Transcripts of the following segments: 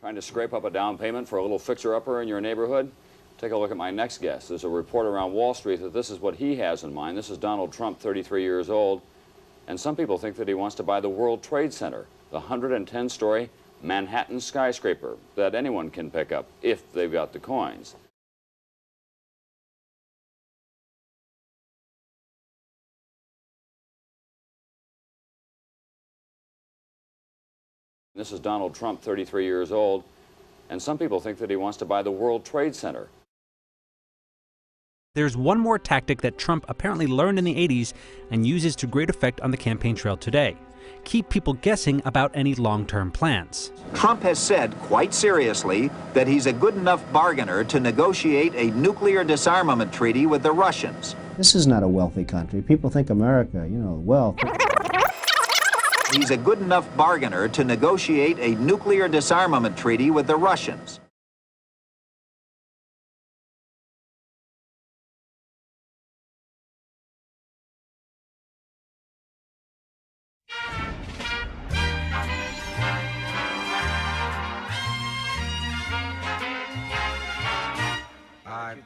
Trying to scrape up a down payment for a little fixer-upper in your neighborhood? Take a look at my next guest. There's a report around Wall Street that this is what he has in mind. This is Donald Trump, 33 years old, and some people think that he wants to buy the World Trade Center, the 110-story Manhattan skyscraper that anyone can pick up if they've got the coins. This is Donald Trump, 33 years old, and some people think that he wants to buy the World Trade Center. There's one more tactic that Trump apparently learned in the 80s and uses to great effect on the campaign trail today. Keep people guessing about any long-term plans. Trump has said, quite seriously, that he's a good enough bargainer to negotiate a nuclear disarmament treaty with the Russians. This is not a wealthy country. People think America, wealth. He's a good enough bargainer to negotiate a nuclear disarmament treaty with the Russians.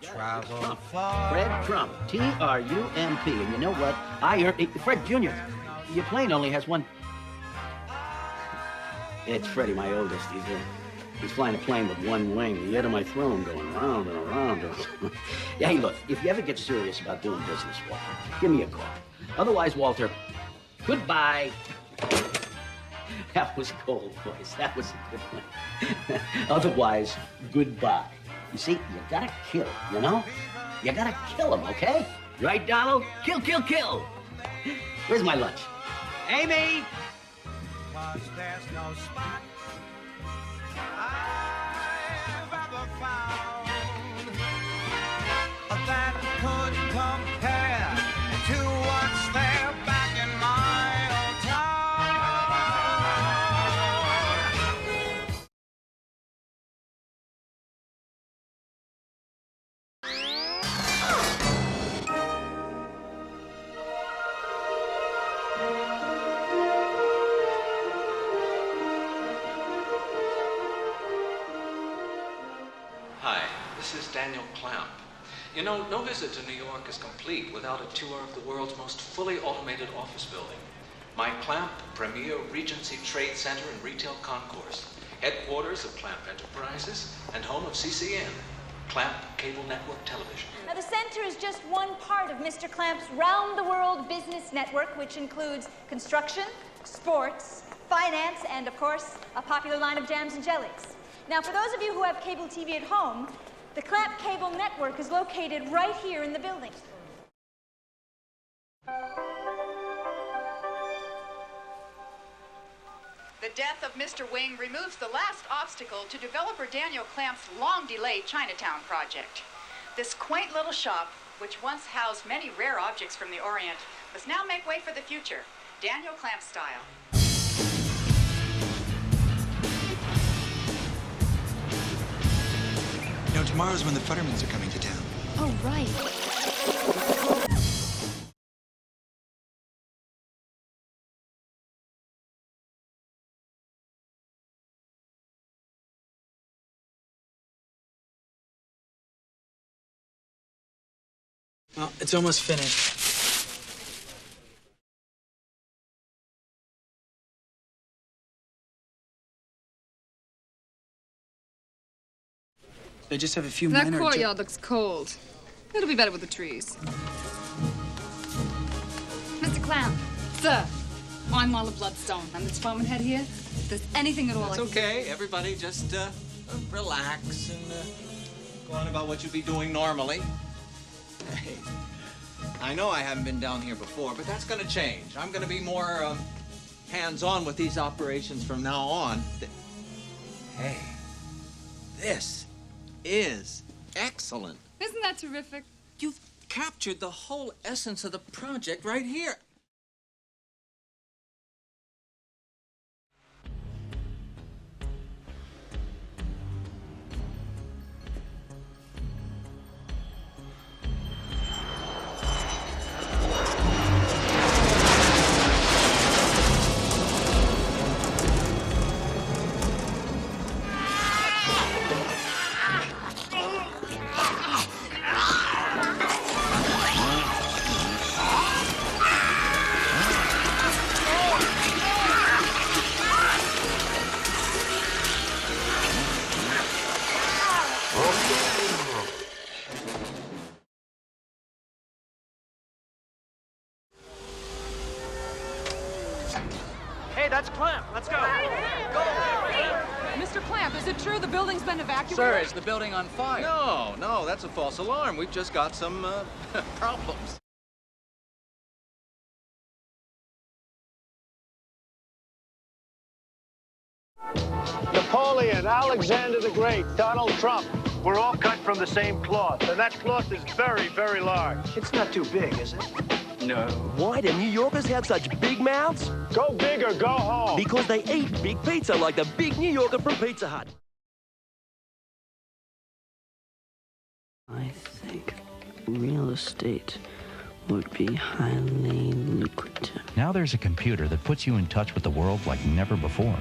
Trump. Fred Trump, T-R-U-M-P. And you know what? I heard... Fred Jr., your plane only has one... It's Freddie, my oldest. He's flying a plane with one wing. The head of my throne going round and around. Yeah, hey, look, if you ever get serious about doing business, Walter, give me a call. Otherwise, Walter, goodbye. That was cold, boys. That was a good one. Otherwise, goodbye. You see, you gotta kill, you know? You gotta kill him, okay? Right, Donald? Kill, kill, kill! Where's my lunch? Amy! 'Cause there's no spot I've ever found that could compare to what's there back in my old Hi, this is Daniel Clamp. You know, no visit to New York is complete without a tour of the world's most fully automated office building. My Clamp Premier Regency Trade Center and Retail Concourse, headquarters of Clamp Enterprises and home of CCN, Clamp Cable Network Television. Now, the center is just one part of Mr. Clamp's round-the-world business network, which includes construction, sports, finance, and, of course, a popular line of jams and jellies. Now, for those of you who have cable TV at home, the Clamp Cable Network is located right here in the building. The death of Mr. Wing removes the last obstacle to developer Daniel Clamp's long-delayed Chinatown project. This quaint little shop, which once housed many rare objects from the Orient, must now make way for the future, Daniel Clamp style. You know, tomorrow's when the Futtermans are coming to town. Oh, right. Well, it's almost finished. I just have a few minor... That courtyard looks cold. It'll be better with the trees. Mr. Clamp. Sir, I'm Marla Bloodstone. I'm the department head here. If there's anything at all... It's okay. Everybody just relax and go on about what you'd be doing normally. Hey, I know I haven't been down here before, but that's going to change. I'm going to be more hands-on with these operations from now on. Hey, this is excellent. Isn't that terrific? You've captured the whole essence of the project right here. Is it true the building's been evacuated? Sir, is the building on fire? No, that's a false alarm. We've just got some problems. Napoleon, Alexander the Great, Donald Trump. We're all cut from the same cloth, and that cloth is very, very large. It's not too big, is it? No. Why do New Yorkers have such big mouths? Go big or go home. Because they eat big pizza like the big New Yorker from Pizza Hut. I think real estate would be highly lucrative. Now there's a computer that puts you in touch with the world like never before.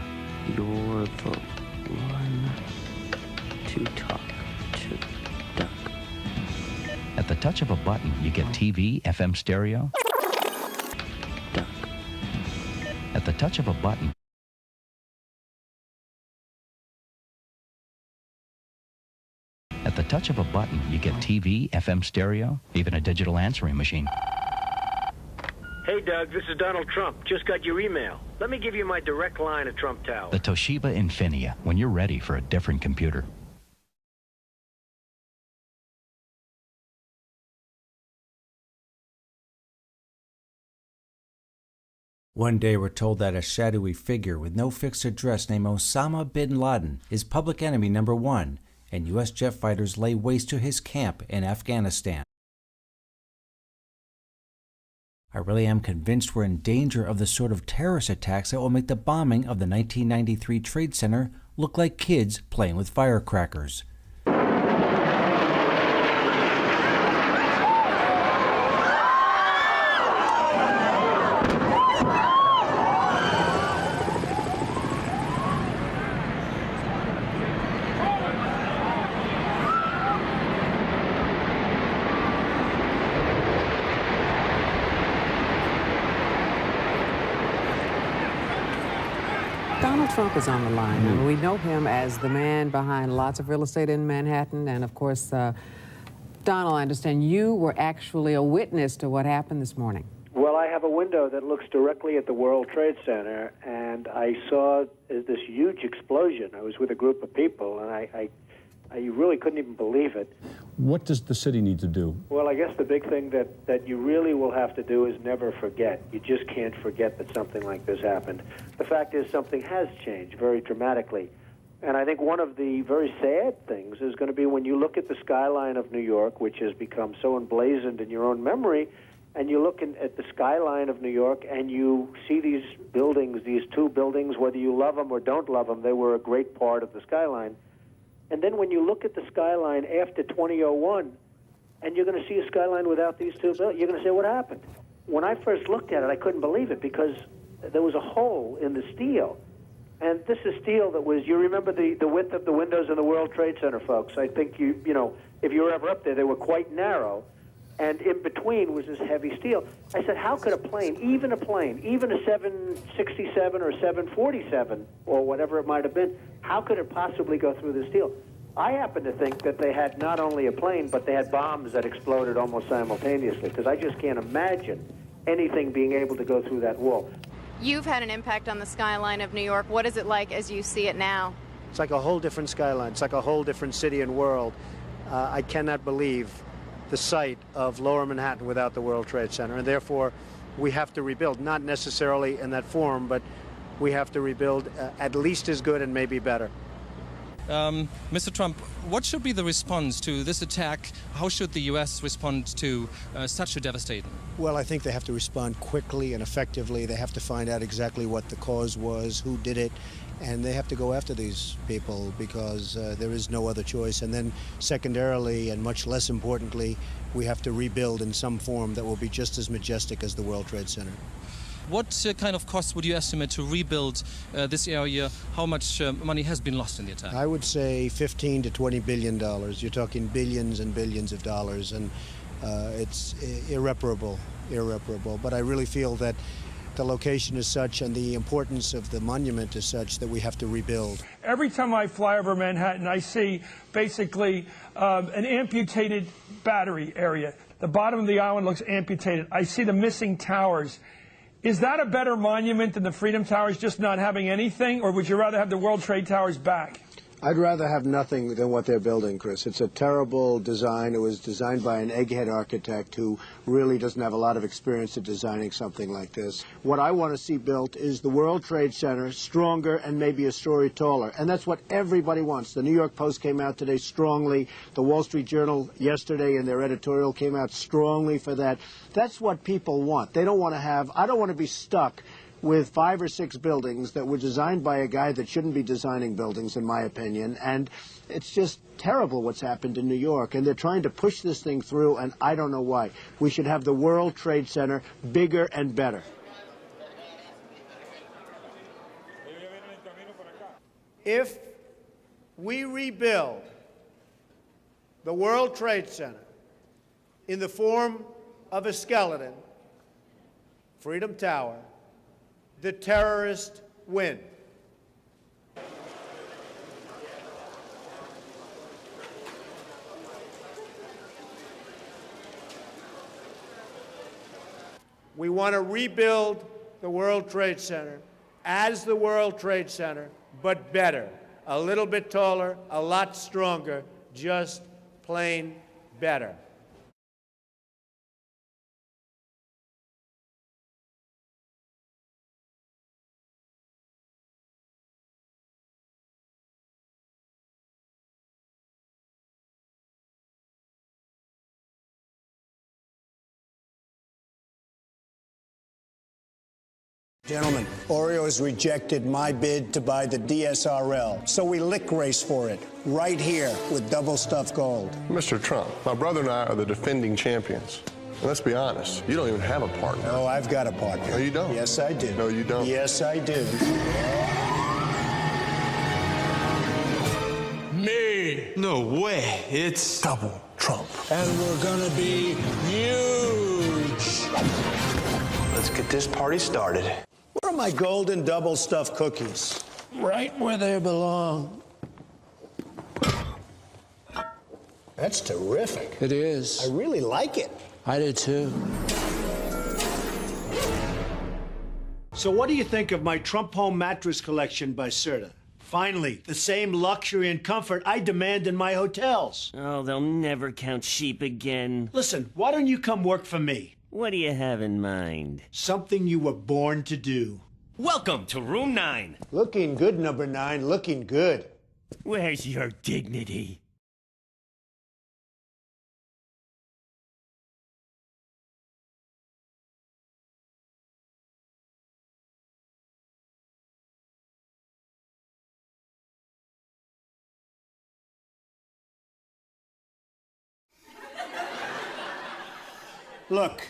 You're the one to talk to, Doug. At the touch of a button, you get TV, FM stereo. Doug. At the touch of a button. At the touch of a button, you get TV, FM stereo, even a digital answering machine. Hey, Doug, this is Donald Trump. Just got your email. Let me give you my direct line at Trump Tower. The Toshiba Infinia, when you're ready for a different computer. One day we're told that a shadowy figure with no fixed address named Osama bin Laden is public enemy number 1, and U.S. jet fighters lay waste to his camp in Afghanistan. I really am convinced we're in danger of the sort of terrorist attacks that will make the bombing of the 1993 Trade Center look like kids playing with firecrackers. Donald Trump is on the line. And we know him as the man behind lots of real estate in Manhattan. And of course, Donald, I understand you were actually a witness to what happened this morning. Well, I have a window that looks directly at the World Trade Center, and I saw this huge explosion. I was with a group of people, and I really couldn't even believe it. What does the city need to do? Well, I guess the big thing that you really will have to do is never forget. You just can't forget that something like this happened. The fact is something has changed very dramatically. And I think one of the very sad things is going to be when you look at the skyline of New York, which has become so emblazoned in your own memory, and you look at the skyline of New York and you see these buildings, these two buildings, whether you love them or don't love them, they were a great part of the skyline. And then when you look at the skyline after 2001, and you're going to see a skyline without these two buildings, you're going to say, what happened? When I first looked at it, I couldn't believe it because there was a hole in the steel. And this is steel that was, you remember the width of the windows in the World Trade Center, folks. I think you know, if you were ever up there, they were quite narrow. And in between was this heavy steel. I said, how could a plane, even a 767 or 747 or whatever it might have been, how could it possibly go through the steel? I happen to think that they had not only a plane, but they had bombs that exploded almost simultaneously, because I just can't imagine anything being able to go through that wall. You've had an impact on the skyline of New York. What is it like as you see it now? It's like a whole different skyline. It's like a whole different city and world. I cannot believe the sight of Lower Manhattan without the World Trade Center, and therefore we have to rebuild, not necessarily in that form, but we have to rebuild at least as good and maybe better. Mr. Trump, what should be the response to this attack? How should the U.S. respond to such a devastating? Well, I think they have to respond quickly and effectively. They have to find out exactly what the cause was, who did it, and they have to go after these people because there is no other choice. And then secondarily, and much less importantly, we have to rebuild in some form that will be just as majestic as the World Trade Center. What kind of cost would you estimate to rebuild this area? How much money has been lost in the attack? I would say $15 to $20 billion. You're talking billions and billions of dollars, and it's irreparable. But I really feel that the location is such and the importance of the monument is such that we have to rebuild. Every time I fly over Manhattan, I see basically an amputated battery area. The bottom of the island looks amputated. I see the missing towers. Is that a better monument than the Freedom Towers just not having anything, or would you rather have the World Trade Towers back? I'd rather have nothing than what they're building, Chris. It's a terrible design. It was designed by an egghead architect who really doesn't have a lot of experience at designing something like this. What I want to see built is the World Trade Center stronger and maybe a story taller. And that's what everybody wants. The New York Post came out today strongly. The Wall Street Journal yesterday in their editorial came out strongly for that. That's what people want. They don't want to have, I don't want to be stuck with 5 or 6 buildings that were designed by a guy that shouldn't be designing buildings, in my opinion. And it's just terrible what's happened in New York. And they're trying to push this thing through, and I don't know why. We should have the World Trade Center bigger and better. If we rebuild the World Trade Center in the form of a skeleton, Freedom Tower, the terrorists win. We want to rebuild the World Trade Center as the World Trade Center, but better. A little bit taller, a lot stronger, just plain better. Gentlemen, Oreo has rejected my bid to buy the DSRL, so we lick race for it right here with double stuffed gold. Mr. Trump, my brother and I are the defending champions. And let's be honest, you don't even have a partner. No, I've got a partner. No, you don't. Yes, I do. No, you don't. Yes, I do. Me. No way. It's double Trump. And we're gonna be huge. Let's get this party started. Where are my golden double stuffed cookies? Right where they belong. That's terrific. It is. I really like it. I do too. So what do you think of my Trump Home mattress collection by Serta? Finally, the same luxury and comfort I demand in my hotels. Oh, they'll never count sheep again. Listen, why don't you come work for me? What do you have in mind? Something you were born to do. Welcome to Room 9. Looking good, number 9. Looking good. Where's your dignity? Look,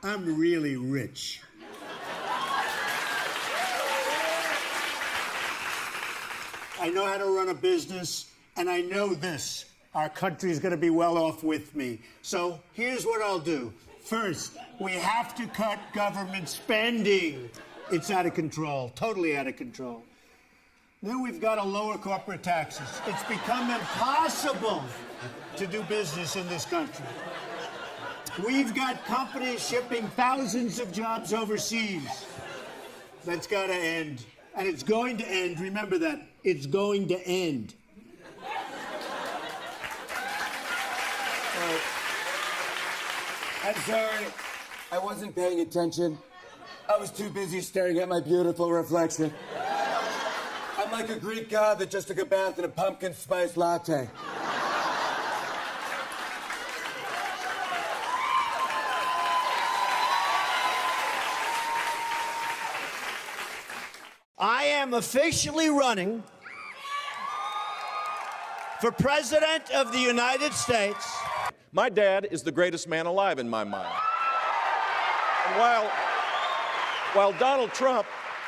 I'm really rich. I know how to run a business, and I know this. Our country's going to be well off with me. So here's what I'll do. First, we have to cut government spending. It's out of control, totally out of control. Then we've got to lower corporate taxes. It's become impossible to do business in this country. We've got companies shipping thousands of jobs overseas. That's got to end. And it's going to end. Remember that. It's going to end. I'm sorry. I wasn't paying attention. I was too busy staring at my beautiful reflection. I'm like a Greek god that just took a bath in a pumpkin spice latte. I am officially running for President of the United States. My dad is the greatest man alive in my mind. And while Donald Trump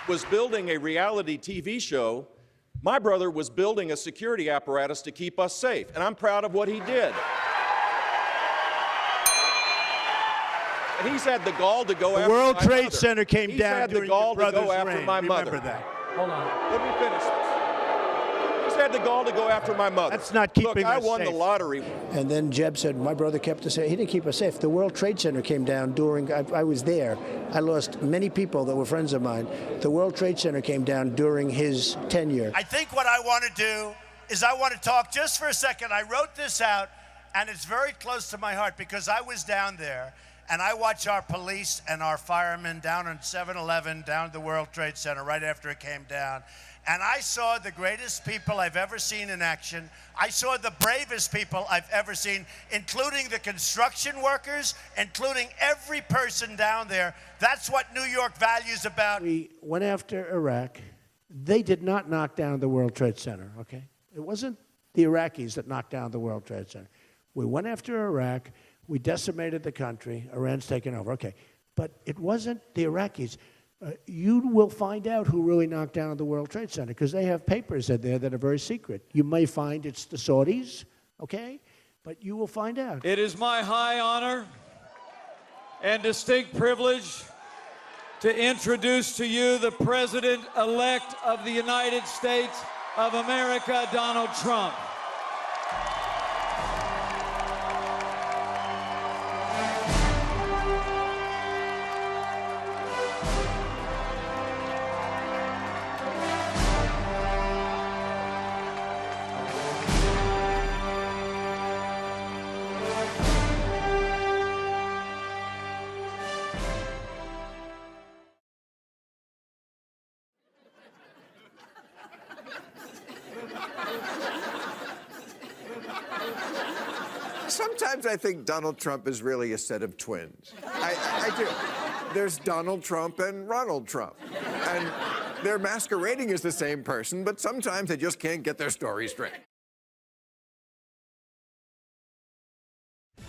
was building a reality TV show, my brother was building a security apparatus to keep us safe, and I'm proud of what he did. And he's had the gall to go after my mother. The World Trade Center came down during your brother's reign. He's had the gall to go after my mother. Remember that. Hold on. Let me finish this. He's had the gall to go after my mother. That's not keeping Look, I us won safe. the lottery. And then Jeb said, my brother kept us safe. He didn't keep us safe. The World Trade Center came down during, I was there. I lost many people that were friends of mine. The World Trade Center came down during his tenure. I think what I want to do is I want to talk just for a second. I wrote this out, and it's very close to my heart because I was down there, and I watch our police and our firemen down on 7-Eleven, down at the World Trade Center right after it came down. And I saw the greatest people I've ever seen in action. I saw the bravest people I've ever seen, including the construction workers, including every person down there. That's what New York values about. We went after Iraq. They did not knock down the World Trade Center, okay? It wasn't the Iraqis that knocked down the World Trade Center. We went after Iraq. We decimated the country. Iran's taken over, okay. But it wasn't the Iraqis. You will find out who really knocked down the World Trade Center because they have papers in there that are very secret. You may find it's the Saudis, okay? But you will find out. It is my high honor and distinct privilege to introduce to you the President-elect of the United States of America, Donald Trump. Sometimes I think Donald Trump is really a set of twins. I do. There's Donald Trump and Ronald Trump. And they're masquerading as the same person, but sometimes they just can't get their story straight.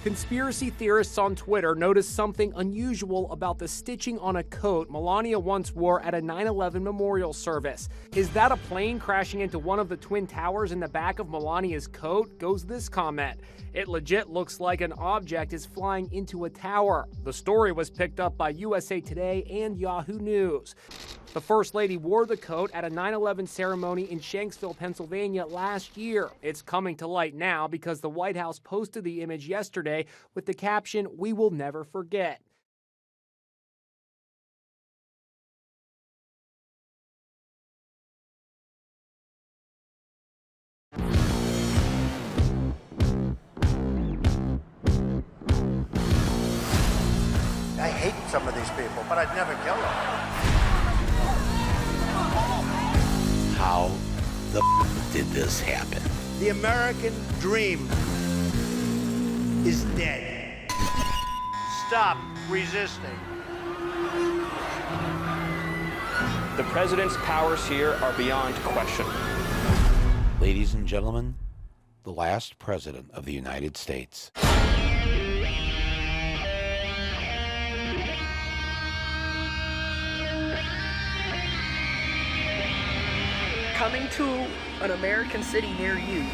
Conspiracy theorists on Twitter noticed something unusual about the stitching on a coat Melania once wore at a 9/11 memorial service. Is that a plane crashing into one of the twin towers in the back of Melania's coat? Goes this comment. It legit looks like an object is flying into a tower. The story was picked up by USA Today and Yahoo News. The First Lady wore the coat at a 9/11 ceremony in Shanksville, Pennsylvania last year. It's coming to light now because the White House posted the image yesterday with the caption, "We will never forget." I hate some of these people, but I'd never kill them. How the did this happen? The American dream is dead. Stop resisting. The president's powers here are beyond question. Ladies and gentlemen, the last president of the United States. Coming to an American city near you,